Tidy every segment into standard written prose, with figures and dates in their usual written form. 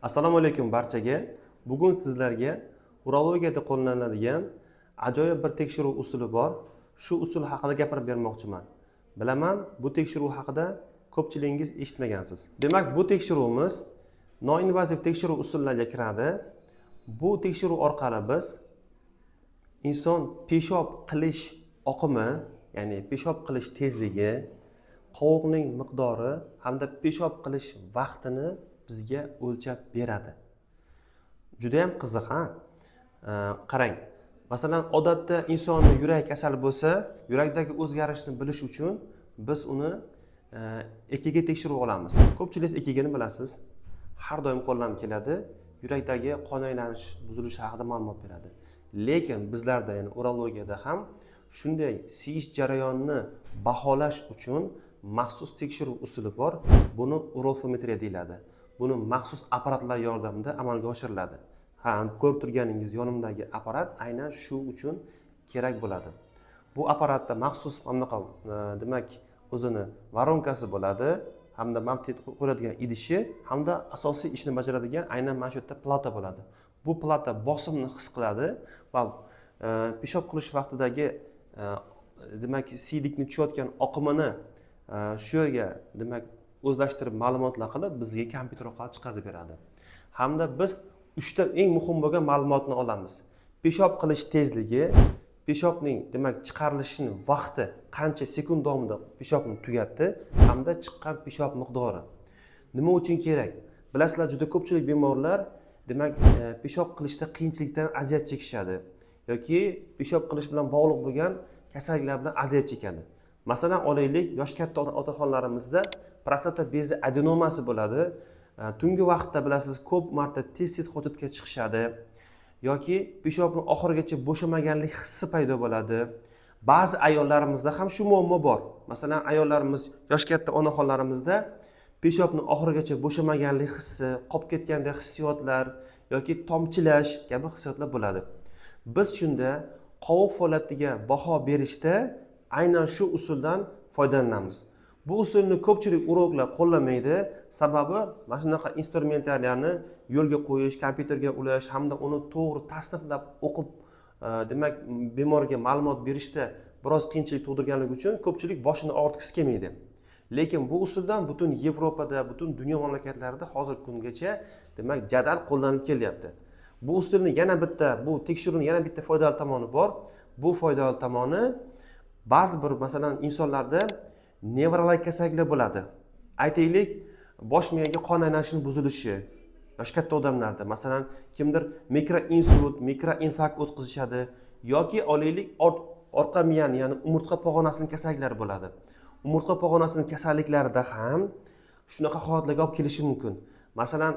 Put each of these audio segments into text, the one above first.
Assalomu alaykum barchaga. Bugun sizlarga urologiyada qo'llaniladigan ajoyib bir tekshiruv usuli bor. Shu usul haqida gapirib bermoqchiman. Bilaman, bu tekshiruv haqida ko'pchiligingiz eshitmagansiz. Demak, bu tekshiruvimiz noinvaziv tekshiruv usullariga kiradi. Bu tekshiruv orqali biz inson peshob qilish oqimi, ya'ni peshob qilish tezligi, qovuqning miqdori hamda peshob qilish vaqtini bizga o'lchab beradi. Juda ham qiziq, ha? Qarang. Masalan, odatda insonning yurak kasali bo'lsa, yurakdagi o'zgarishni bilish uchun biz uni EKG tekshirib olamiz. Ko'pchilik EKGni bilasiz. Har doim qo'llanib keladi. Yurakdagi qon aylanish buzilishi haqida ma'lumot beradi. Lekin bizlarda, ya'ni urologiyada ham shunday siyish jarayonini baholash uchun maxsus tekshiruv usuli bor. Buni urolfometriya deyiladi. Buni maxsus apparatlar yordamida amalga oshiriladi. Ko'rib turganingiz yonimdagi apparat aynan shu uchun kerak bo'ladi. Bu apparatda maxsus demak, o'zini varonkasi bo'ladi, hamda magnit qo'yiladigan idishi, hamda asosiy ishni bajaradigan aynan mana shu yerda plata bo'ladi. Bu plata bosimni his qiladi va peshob qilish vaqtidagi demak, siydikni tushayotgan oqimini shu yerga demak o'zlashtirib ma'lumotlar qilib bizga kompyuter orqali chiqarib beradi. Hamda biz 3 ta eng muhim bo'lgan ma'lumotni olamiz. Peshob qilish tezligi, peshobning demak chiqarilishining vaqti, qancha sekund davomida peshobni tugatdi, hamda chiqqan peshob miqdori. Nima uchun kerak? Bilasizlar, juda ko'pchilik bemorlar demak peshob qilishda qiyinchilikdan aziyat chekishadi yoki peshob qilish bilan bog'liq bo'lgan kasalliklar bilan aziyat chekadi. Masalan, olaylik, yosh katta otaxonlarimizda prostata bezi adenomasi bo'ladi. Tungi vaqtda bilasiz, ko'p marta tez-tez hojatga chiqishadi yoki peshobning oxirigacha bo'shamaganlik hissi paydo bo'ladi. Ba'zi ayollarimizda ham shu muammo bor. Masalan, ayollarimiz, yosh katta onaxonlarimizda peshobning oxirigacha bo'shamaganlik hissi, qolib ketgandek hissiyotlar yoki tomchilash kabi hissiyotlar bo'ladi. Biz shunda qovuq faoliyatiga baho berishda aynan shu usuldan foydalanamiz. Bu usulni ko'pchilik urologlar qo'llamaydi, sababi mana shunaqa instrumentlarni yo'lga qo'yish, kompyuterga ulash hamda uni to'g'ri tasniflab o'qib, demak bemorga ma'lumot berishda biroz qiyinchilik tug'dirganligi uchun ko'pchilik boshini og'ritgisi kelmaydi. Lekin bu usuldan butun Yevropada, butun dunyo mamlakatlarida hozirgi kungacha demak jadal qo'llanib kelyapti. Bu usulni yana bitta, bu tekshiruvning yana bitta foydali tomoni bor. Bu foydali tomoni ba'zi bir masalan insonlarda nevrologik kasalliklar bo'ladi. Aytaylik, bosh miyaga qon aylanishini buzilishi yosh katta odamlarda, masalan, kimdir mikroinsult, mikroinfarkt o'tkazishadi yoki olaylik orqa miyani, ya'ni umurtqa pog'onasining kasalliklari bo'ladi. Umurtqa pog'onasining kasalliklarida ham shunaqa holatlarga olib kelishi mumkin. Masalan,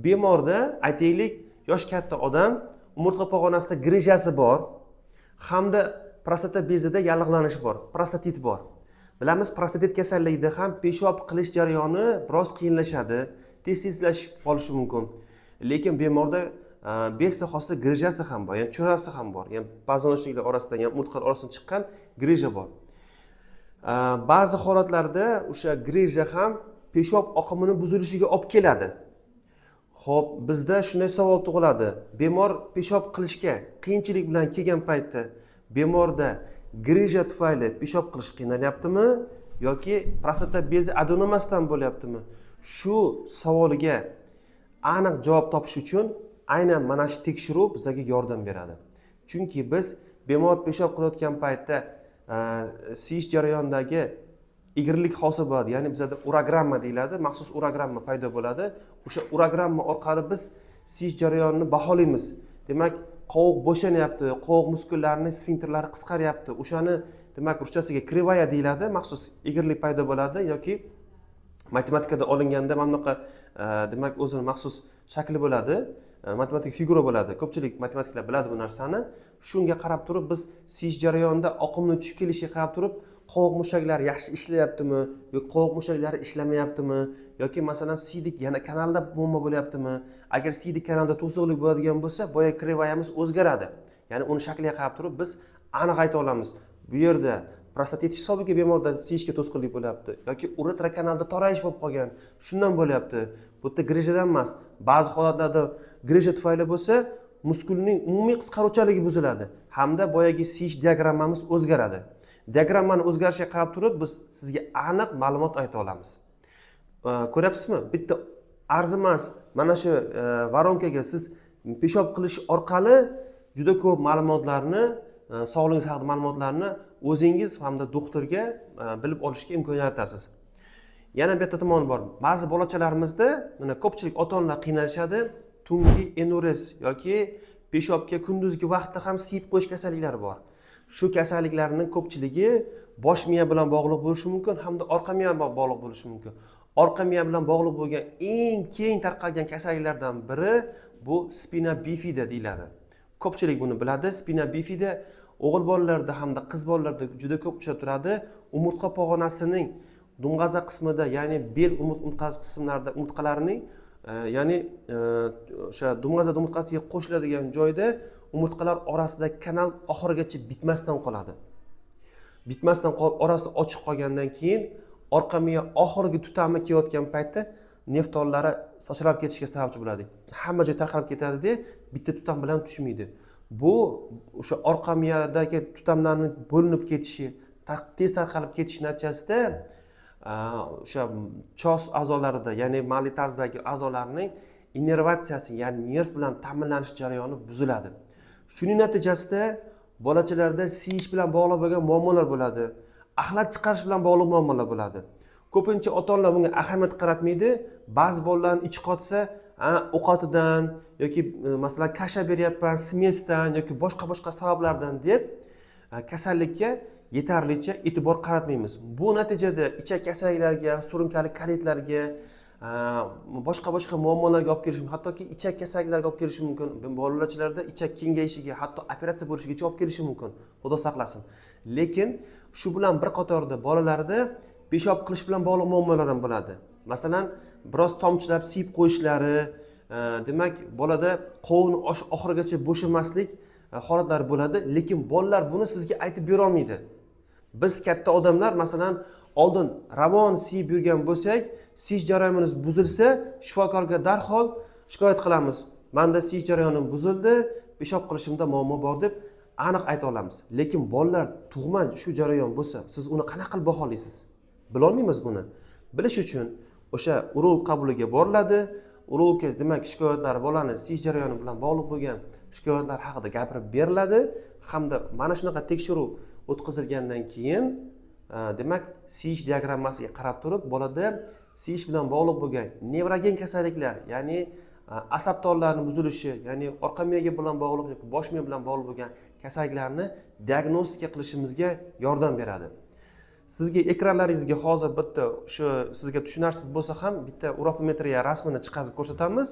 bemorda aytaylik, yosh katta odam umurtqa pog'onasida grijasi bor hamda prostata bezida yallig'lanish bor, prostatit bor. Bilamiz, prostatit kasalligida ham peshob qilish jarayoni biroz qiyinlashadi, tez-tezlashib qolishi mumkin. Lekin bemorda bez sohasida grijasi ham bor, ya'ni cho'rasi ham bor. Ya'ni poзвоночникlar orasidan, ya'ni umurtqalar orasidan chiqqan grija bor. Ba'zi holatlarda o'sha grija ham peshob oqimini buzilishiga olib keladi. Xo'p, bizda shunday savol tug'iladi. Bemor peshob qilishga qiyinchilik bilan kelgan paytda bemorda grija tufayli peshob qilish qiynalyaptimi yoki prostata bezi adenomasidan bo'lyaptimi? Shu savoliga aniq javob topish uchun aynan mana shu tekshiruv bizga yordam beradi. Chunki biz bemor peshob qilayotgan paytda siyish jarayonidagi egrilik hosil bo'ladi, ya'ni bizda urogramma deyiladi, maxsus urogramma paydo bo'ladi. O'sha urogramma orqali biz siyish jarayonini baholaymiz. Demak, qovuq bo'shanyapti, qovuq muskullarini, sfinkterlari qisqaryapti. O'shani demak ruschasiga krivaya deyiladi, maxsus egrilik paydo bo'ladi yoki matematikada olinganda mana bunaqa demak o'zining maxsus shakli bo'ladi, matematik figura bo'ladi. Ko'pchilik matematiklar biladi bu narsani. Shunga qarab turib biz siyish jarayonida oqimni tushib kelishiga qarab turib qovuq mushaklari yaxshi ishlayaptimi yoki qovuq mushaklari ishlamayaptimi yoki masalan siydik yana kanalda muammo bo'lyaptimi? Agar siydik kanalda to'siqlik bo'ladigan bo'lsa, boya krivayamiz o'zgaradi. Ya'ni uni shakliga qarab turib biz aniq ayta olamiz. Bu yerda prostatitit hisobiga bemorda siyishga to'sqinlik bo'lyapti yoki uretra kanalida torayish bo'lib qolgan, shundan bo'lyapti. Bu yerda grejadan emas. Ba'zi holatlarda greja tufayli bo'lsa, muskulning umumiy qisqaruvchanligi buziladi hamda boyagi siyish diagrammamiz o'zgaradi. Diagrammani o'zgarishiga qarab turib biz sizga aniq ma'lumot ayta olamiz. Ko'ryapsizmi? Bitta arzimas mana shu varonkaga siz peshob qilish orqali juda ko'p ma'lumotlarni, sog'lig'ingiz haqida ma'lumotlarni o'zingiz hamda doktorga bilib olishga imkon yaratasiz. Yana bitta tomoni bor. Ba'zi bolachalarimizda mana ko'pchilik ota-onalar qiynalishadi. Tungi enures yoki peshobga kunduzgi vaqtda ham siyib qo'yish kasalliklari bor. Shu kasalliklarning ko'pchiligi bosh miya bilan bog'liq bo'lishi mumkin hamda orqa miya bilan bog'liq bo'lishi mumkin. Orqa miya bilan bog'liq bo'lgan eng keng tarqalgan kasalliklardan biri bu spina bifida deyiladi. Ko'pchilik buni biladi. Spina bifida o'g'il bolalarda hamda qiz bolalarda juda ko'p uchrab turadi. Umurtqa pog'onasining dumg'aza qismida, ya'ni bel umurtqasi qismlarida umurtqalarining ya'ni o'sha dumg'aza umurtqasiga qo'shiladigan joyda umurtqalar orasida kanal oxirigacha bitmasdan qoladi. Bitmasdan qolib orasi ochiq qolgandan keyin orqa miya oxirgi tutami kelayotgan paytda neftonlari sochrab ketishiga sababchi bo'ladi. Hamma joy tarqalib ketadi-da, bitta tutam bilan tushmaydi. Bu o'sha orqa miyadagi tutamlarning bo'linib ketishi, tez tarqalib ketish natijasida o'sha chos a'zolarida, ya'ni mal'iy tazdagi a'zolarning innervatsiyasi, ya'ni nerv bilan ta'minlanish jarayoni buziladi. Shuning natijasida bolachalarda siyish bilan bog'liq bo'lgan muammolar bo'ladi. Axlat chiqarish bilan bog'liq muammolar bo'ladi. Ko'pincha ota-onalar bunga ahamiyat qaratmaydi. Ba'zi bolalarning ichi qotsa, ovqatidan yoki masalan kasha beryapman, smesdan yoki boshqa sabablardan deb kasallikka yetarlicha e'tibor qaratmaymiz. Bu natijada ichak kasalliklariga, surunkali kolitlarga, boshqa muammolarga olib kelishi mumkin, hattoki ichak kasalliklariga olib kelishi mumkin. Bolalarda ichak kengayishiga, hatto operatsiya bo'lishigacha olib kelishi mumkin. Xudo saqlasin. Lekin shu bilan bir qatorda bolalarda peshob qilish bilan bog'liq muammolar ham bo'ladi. Masalan, biroz tomchilab siyib qo'yishlari, demak, bolada qovun oxirigacha bo'shamaslik holatlari bo'ladi, lekin bolalar buni sizga aytib bera olmaydi. Biz katta odamlar masalan oldin ravon siyib yurgan bo'lsak, siyish jarayonimiz buzilsa, shifokorga darhol shikoyat qilamiz. Menda siyish jarayonim buzildi, peshob qilishimda muammo bor deb aniq ayta olamiz. Lekin bolalar tug'ma shu jarayon bo'lsa, siz uni qanaqa qilib baholaysiz? Bila olmaymiz buni. Bilish uchun o'sha urolog qabuliga boriladi. Urologga demak shikoyatlar bolani siyish jarayoni bilan bog'liq bo'lgan shikoyatlar haqida gapirib beriladi hamda mana shunaqa tekshiruv o'tkazilgandan keyin demak siyish diagrammasiga qarab turib bolada siyish bilan bog'liq bo'lgan nevrogen kasalliklar, ya'ni asab tollarining buzilishi, ya'ni orqa miyaga bilan bog'liq yoki bosh miya bilan bog'liq bo'lgan kasalliklarni diagnostika qilishimizga yordam beradi. Sizga ekranlaringizga hozir bitta shu sizga tushunarsiz bo'lsa ham bitta urofometriya rasmini chiqarib ko'rsatamiz.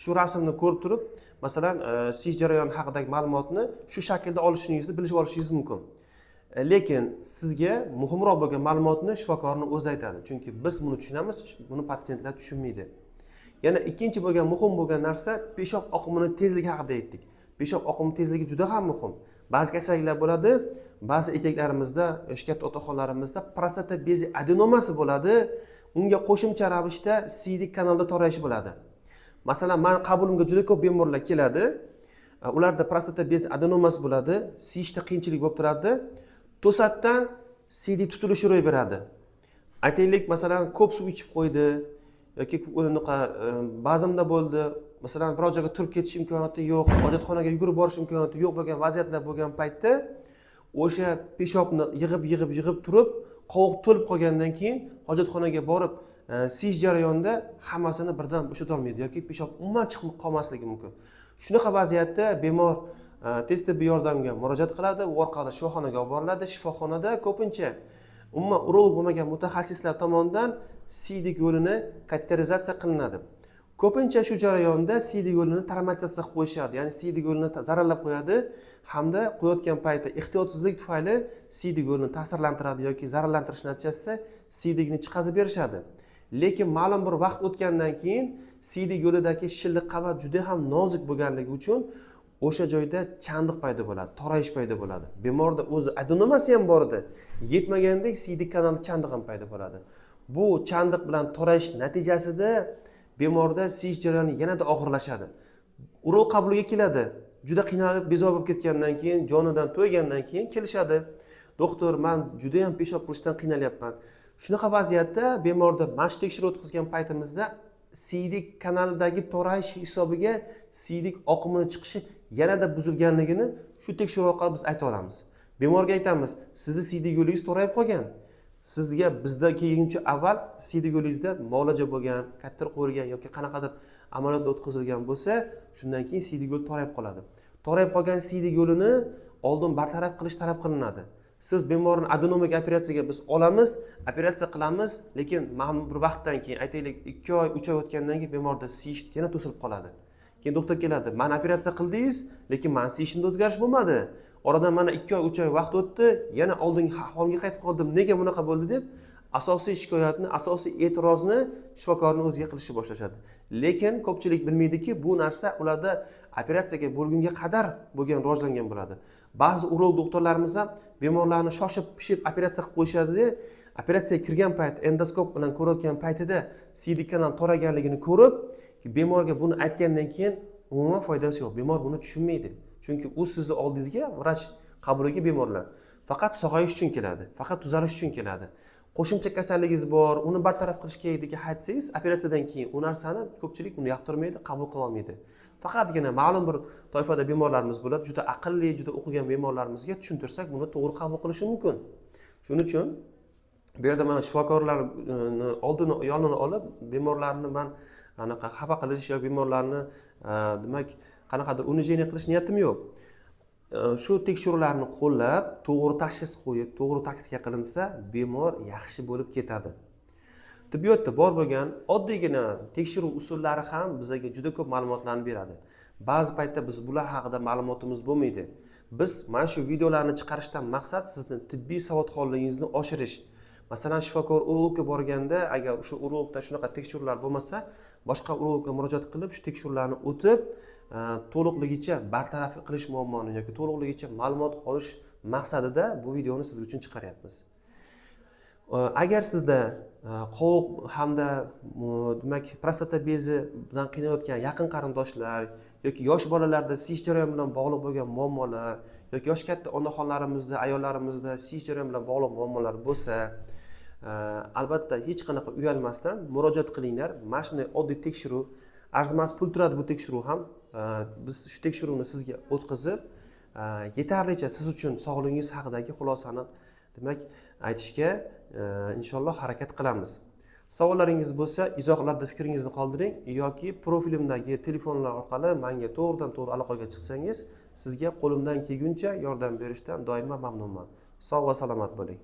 Shu rasmni ko'rib turib, masalan, siyish jarayoni haqidagi ma'lumotni shu shaklda olishingizni bilib olishingiz mumkin. Lekin sizga muhimroq bo'lgan ma'lumotni shifokorning o'zi aytadi. Chunki biz buni tushunamiz, buni patsientlar tushunmaydi. Yana ikkinchi muhim bo'lgan narsa peshob oqimining tezligi haqida aytdik. Peshob oqimi tezligi juda ham muhim. Ba'zi kasalliklar bo'ladi, ba'zi erkaklarimizda, yosh katta otaxonlarimizda prostata bezi adenomasi bo'ladi. Unga qo'shimcha ravishda siydik kanalda torayish bo'ladi. Masalan, men qabulimga juda ko'p bemorlar keladi. Ularda prostata bezi adenomasi bo'ladi, siyishda qiyinchilik bo'lib turadi. To'satdan siydik tutilishi ro'y beradi. Aytaylik, masalan, ko'p suv ichib qo'ydi yoki unaqa bazmda bo'ldi. Masalan, biror joyga turib ketish imkoniyati yo'q, hojatxonaga yugurib borish imkoniyati yo'q bo'lgan vaziyatlar bo'lgan paytda o'sha peshobni yig'ib turib, qovoq to'lib qolgandan keyin hojatxonaga borib, siyish jarayonida hammasini birdan bo'shata olmaydi yoki peshob umuman chiqib qolmasligi mumkin. Shunaqa vaziyatda bemor tez tibbiy yordamga murojaat qiladi, u orqali shifoxonaga olib boriladi. Shifoxonada ko'pincha umuman urolog bo'lmagan mutaxassislar tomonidan siydik yo'lini kateterizatsiya qilinadi. Ko'pincha shu jarayonda siydik yo'lini travmatizatsiya qilib qo'yishadi, ya'ni siydik yo'lini zararlab qo'yadi hamda qo'yayotgan paytda ehtiyotsizlik tufayli siydik yo'lini ta'sirlantiradi yoki zararlantirish natijasida siydikni chiqazib berishadi. Lekin ma'lum bir vaqt o'tgandan keyin siydik yo'lidagi shilliq qavat juda ham nozik bo'lganligi uchun o'sha joyda chandiq paydo bo'ladi, torayish paydo bo'ladi. Bemorda o'zi adenomasi ham bor edi. Yetmagandek siydik kanal chandiq ham paydo bo'ladi. Bu chandiq bilan torayish natijasida bemorda siyish jarayoni yanada og'irlashadi. Urol qabuliga keladi. Juda qiynalib, bezovta bo'lib ketgandan keyin, jonidan to'ygandan keyin kelishadi. Doktor, men juda ham peshob qilishdan qiynalyapman. Shunaqa vaziyatda bemorda mana tekshiruv o'tkazgan paytimizda siydik kanaldagi to'rayish hisobiga siydik oqimini chiqishi yanada buzilganligini shu tekshiruv orqali biz ayta olamiz. Bemorga aytamiz, sizni siydik yo'lingiz to'rayib qolgan. Sizga bizda kelguncha avval siydik yo'lingizda muolaja bo'lgan, kattir qo'yilgan yoki qanaqadir amaliyot o'tkazilgan bo'lsa, shundan keyin siydik yo'l to'rayib qoladi. To'rayib qolgan siydik yo'lini oldin bartaraf qilish talab qilinadi. Siz bemorni adenomiga operatsiyaga biz olamiz, operatsiya qilamiz, lekin ma'lum bir vaqtdan keyin, aytaylik 2 oy, 3 oy o'tgandan keyin bemorda siyish yana to'silib qoladi. Keyin doktor keladi, "Men operatsiya qildingiz, lekin men siyishimda o'zgarish bo'lmadi. Oradan mana 2 oy, 3 oy vaqt o'tdi, yana oldingi ahvolga qaytib qoldim. Nega bunaqa bo'ldi?" deb asosiy shikoyatni, asosiy e'tirozni shifokorning o'ziga qilishni boshlashadi. Lekin ko'pchilik bilmaydiki, bu narsa ularda operatsiyaga bo'lgunga qadar bo'lgan rivojlangan bo'ladi. Ba'zi urolog doktorlarimiz ham bemorlarni shoshib pishib operatsiya qilib qo'yishadi. Operatsiyaga kirgan payt endoskop bilan ko'rayotgan paytida siydik kanal to'raganligini ko'rib, bemorga buni aytgandan keyin umuman foydasi yo'q. Bemor buni tushunmaydi. Chunki u sizni oldingizga vrach qabuliga bemorlar faqat sog'ayish uchun keladi, faqat tuzalish uchun keladi. Qo'shimcha kasalligingiz bor, uni bartaraf qilish kerakligiga aytsangiz, operatsiyadan keyin u narsani ko'pchilik uni yoqtirmaydi, qabul qila olmaydi. Faqatgina ma'lum bir toifada bemorlarimiz bo'ladi, juda aqlli, juda o'qigan bemorlarimizga tushuntirsak, buni to'g'ri qabul qilishi mumkin. Shuning uchun bu yerda mana shifokorlarni oldini yonini olib, bemorlarni men anaqa xafa qilish yoki bemorlarni demak qanaqadir unijeniya qilish niyatim yo'q. Shu tekshiruvlarni qo'llab, to'g'ri tashxis qo'yib, to'g'ri taktika qilinsa, bemor yaxshi bo'lib ketadi. Tibbiyotda bor bo'lgan oddiygina tekshiruv usullari ham bizga juda ko'p ma'lumotlarni beradi. Ba'zi paytda biz bular haqida ma'lumotimiz bo'lmaydi. Biz mana shu videolarni chiqarishdan maqsad sizni tibbiy savodxonligingizni oshirish. Masalan, shifokor urologga borganda, agar o'sha urologda shunaqa tekshiruvlar bo'lmasa, boshqa urologga murojaat qilib, shu tekshiruvlarni o'tib, to'liqligicha bartaraf qilish muammoni yoki to'liqligicha ma'lumot olish maqsadida bu videoni siz uchun chiqaryapmiz. Agar sizda qovuq hamda demak prostata bezi bilan qiynayotgan yaqin qarindoshlar yoki yosh bolalarda siyish jarayoni bilan bog'liq bo'lgan muammolar yoki yosh katta onaxonlarimizda, ayollarimizda siyish jarayoni bilan bog'liq muammolar bo'lsa, albatta hech qanaqa uyalmasdan murojaat qilinglar. Mana shunday oddiy tekshiruv, arzimas pul turadi bu tekshiruv ham. Biz shu tekshiruvni sizga o'tkazib, yetarlicha siz uchun sog'lig'ingiz haqidagi xulosani demak aytishga inshaalloh harakat qilamiz. Savollaringiz bo'lsa, izohlarda fikringizni qoldiring yoki profilimdagi telefonlar orqali menga to'g'ridan-to'g'ri aloqaga chiqsangiz, sizga qo'limdan kelguncha yordam berishdan doimo mamnunman. Sog' va salomat bo'ling.